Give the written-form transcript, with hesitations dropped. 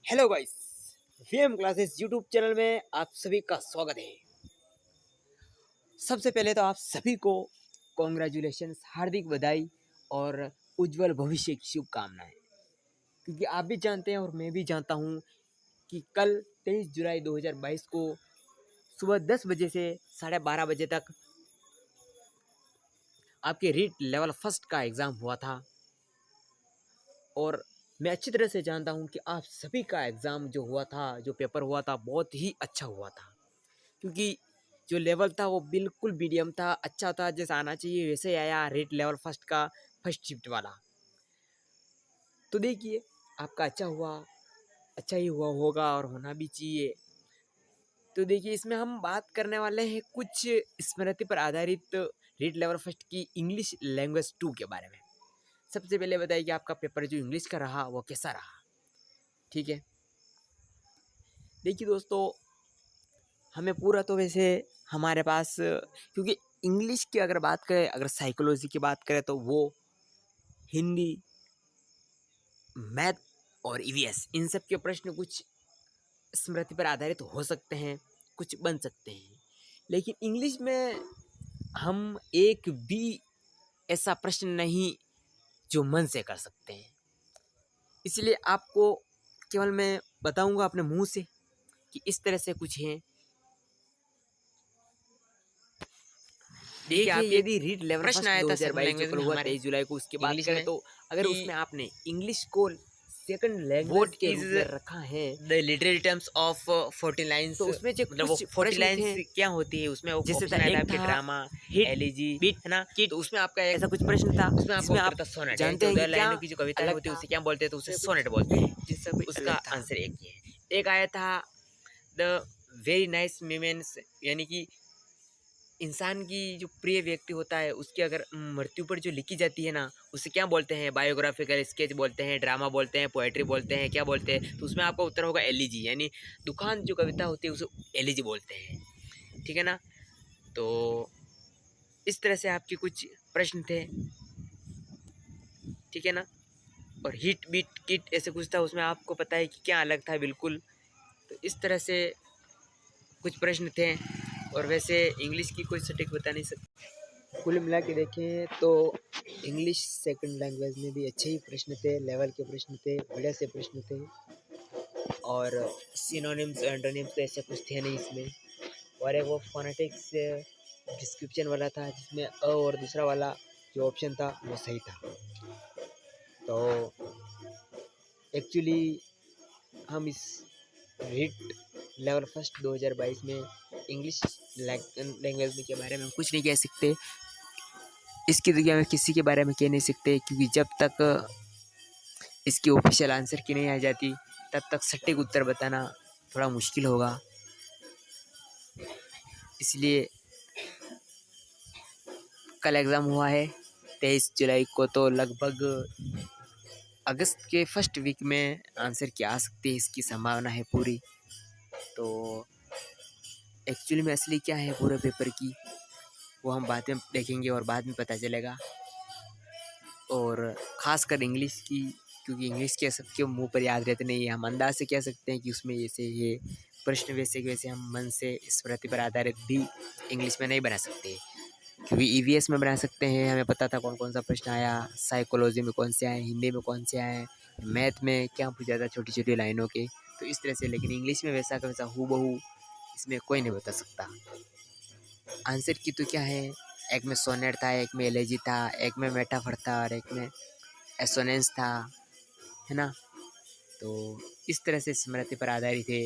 Hello guys, VM classes YouTube channel में आप सभी का स्वागत है। सबसे पहले तो आप सभी को कॉन्ग्रेचुलेशंस, हार्दिक बधाई और उज्जवल भविष्य की शुभकामनाएं। क्योंकि आप भी जानते हैं और मैं भी जानता हूं कि कल 23 जुलाई 2022 को सुबह 10 बजे से 12:30 बजे तक आपके रीट लेवल फर्स्ट का एग्ज़ाम हुआ था। और मैं अच्छी तरह से जानता हूं कि आप सभी का एग्ज़ाम जो हुआ था, जो पेपर हुआ था, बहुत ही अच्छा हुआ था। क्योंकि जो लेवल था वो बिल्कुल मीडियम था, अच्छा था, जैसा आना चाहिए वैसे ही आया। रीट लेवल फर्स्ट का फर्स्ट शिफ्ट वाला। तो देखिए, आपका अच्छा हुआ, अच्छा ही हुआ होगा और होना भी चाहिए। तो देखिए, इसमें हम बात करने वाले हैं कुछ स्मृति पर आधारित रीट लेवल फर्स्ट की इंग्लिश लैंग्वेज 2 के बारे में। सबसे पहले बताइए कि आपका पेपर जो इंग्लिश का रहा वो कैसा रहा। ठीक है, देखिए दोस्तों, हमें पूरा तो वैसे हमारे पास, क्योंकि इंग्लिश की अगर बात करें, अगर साइकोलॉजी की बात करें तो वो हिंदी, मैथ और ईवीएस, इन सब के प्रश्न कुछ स्मृति पर आधारित हो सकते हैं, कुछ बन सकते हैं। लेकिन इंग्लिश में हम एक भी ऐसा प्रश्न नहीं जो मन से कर सकते हैं। इसलिए आपको केवल मैं बताऊंगा अपने मुंह से कि इस तरह से कुछ है। देखिए, आप यदि रीड लेवल प्रश्न फर्स्ट आया था सेकंड 2022 जो लैंग्वेज कल में हुआ हमारे 23 जुलाई को, उसकी बात इंग्लिश करें में तो अगर कि उसमें आपने इंग्लिश को सेकंड व्हाट लैंग्वेज के इज रूप में रखा है the literary terms of 40 lines, तो उसमें जो मतलब वो कुछ 40 प्रश्न लाइंस थे, क्या होती है, उसमें जैसे था, ऑप्शन आया था एक आपके था ड्रामा, हिट, एलिजी, बीट, है ना। किट, तो उसमें आपका एक ऐसा कुछ प्रश्न था उसमें आपका जिसमें उत्तर आप था सोनेट है। जानते हैं कि 14 क्या लाइनों की जो कविताएं अलग होती है था, उसे क्या बोलते हैं, तो उसे उसमें सोनेट कुछ बोलते हैं। जिससे तो कोई उसका अलग था। आंसर एक ही है। एक आया था द वेरी नाइस मोमेंट्स, यानी कि इंसान की जो प्रिय व्यक्ति होता है उसकी अगर मृत्यु पर जो लिखी जाती है ना, उसे क्या बोलते हैं, बायोग्राफिकल स्केच बोलते हैं, ड्रामा बोलते हैं, पोएट्री बोलते हैं, क्या बोलते हैं। तो उसमें आपका उत्तर होगा एलिजी, यानी दुखांत जो कविता होती है उसे एलिजी बोलते हैं। ठीक है ना। तो इस तरह से आपके कुछ प्रश्न थे। ठीक है ना। और हिट बीट किट ऐसे कुछ था, उसमें आपको पता है कि क्या अलग था बिल्कुल। तो इस तरह से कुछ प्रश्न थे। और वैसे इंग्लिश की कोई सटीक बता नहीं सकता। कुल मिला के देखें तो इंग्लिश सेकंड लैंग्वेज में भी अच्छे ही प्रश्न थे, लेवल के प्रश्न थे, बढ़िया से प्रश्न थे। और सिनोनिम्स एंटोनिम्स तो ऐसे कुछ थे नहीं इसमें। और एक वो फोनेटिक्स डिस्क्रिप्शन वाला था जिसमें अ और दूसरा वाला जो ऑप्शन था वो सही था। तो एक्चुअली हम इस रीट लेवल फर्स्ट 2022 में इंग्लिश लैंग्वेज के बारे में कुछ नहीं कह सकते। इसकी दुनिया में किसी के बारे में कह नहीं सकते, क्योंकि जब तक इसकी ऑफिशियल आंसर की नहीं आ जाती तब तक सटीक उत्तर बताना थोड़ा मुश्किल होगा। इसलिए कल एग्ज़ाम हुआ है 23 जुलाई को, तो लगभग अगस्त के फर्स्ट वीक में आंसर की आ सकती है, इसकी संभावना है पूरी। तो एक्चुअली में असली क्या है पूरे पेपर की, वो हम बाद में देखेंगे और बाद में पता चलेगा। और ख़ासकर इंग्लिश की, क्योंकि इंग्लिश के सबके मुंह पर याद रहते नहीं है। हम अंदाज से कह सकते हैं कि उसमें जैसे ये प्रश्न वैसे के वैसे हम मन से स्मृति पर आधारित भी इंग्लिश में नहीं बना सकते, क्योंकि ईवीएस में बना सकते हैं। हमें पता था कौन कौन सा प्रश्न आया, साइकोलॉजी में कौन से आए, हिंदी में कौन से आए, मैथ में क्या पूछा था छोटी छोटी लाइनों के, तो इस तरह से। लेकिन इंग्लिश में वैसा का वैसा हूबहू इसमें कोई नहीं बता सकता। आंसर की तो क्या है, एक में सोनेट था, एक में एलेजी था, एक में मेटाफर था और एक में एसोनेंस था, है ना। तो इस तरह से स्मृति पर आधारित है।